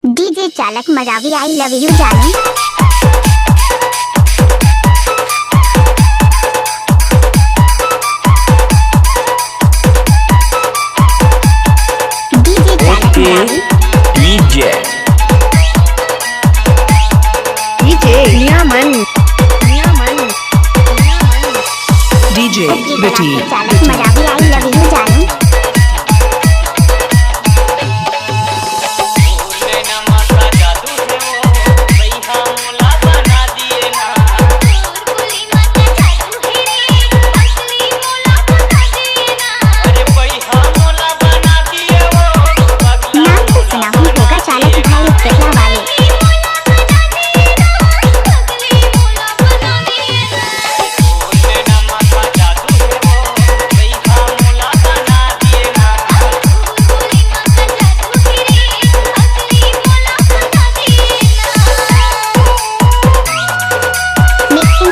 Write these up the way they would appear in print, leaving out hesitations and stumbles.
DJ चालक Maravi I love you जानू। DJ चालक मरावी डीजे नियामन डीजे बिटी चालक मरावी आई लव यू जानू।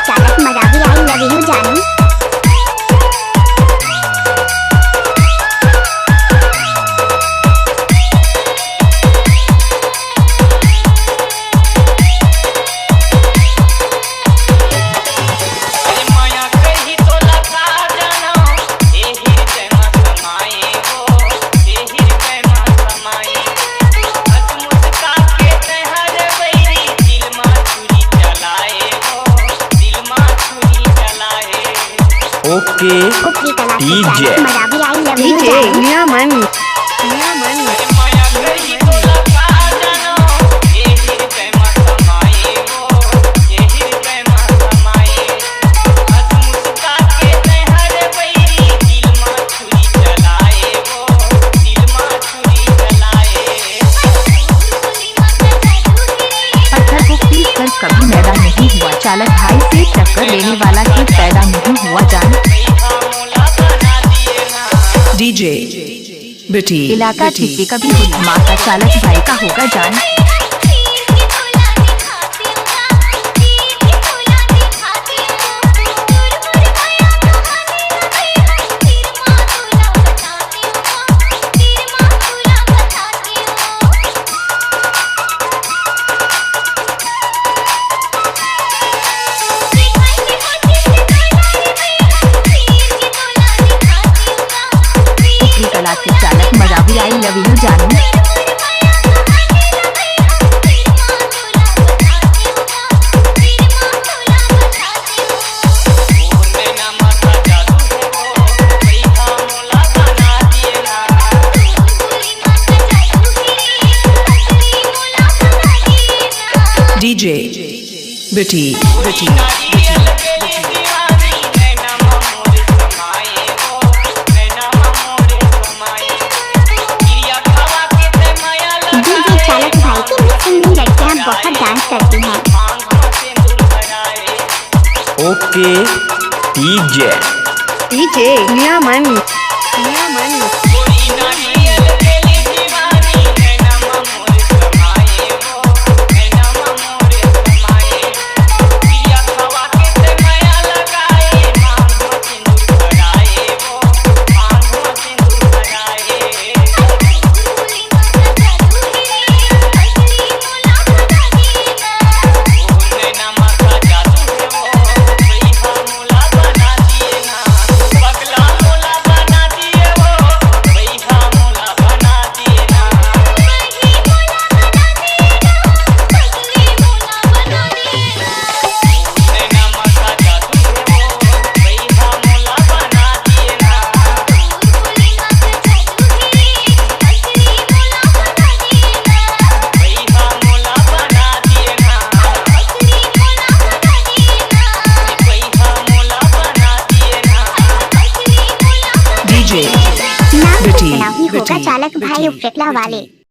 चालक मरावी आई लव यू जानू। ओके डीजे मरावी आई लव यू डीजे जानू। नियामन कभी मैदान नहीं हुआ, चालक भाई से टक्कर लेने वाला ही पैदा नहीं हुआ जान। डीजे बिटी इलाका ठीक कभी हुई धमाका, चालक भाई का होगा जान। चालक मरावी आई लव यू जानू। डीजे बिटी बहुत डांस करती हैं। ओके डीजे नियामन चालक भाई उपटला वाले।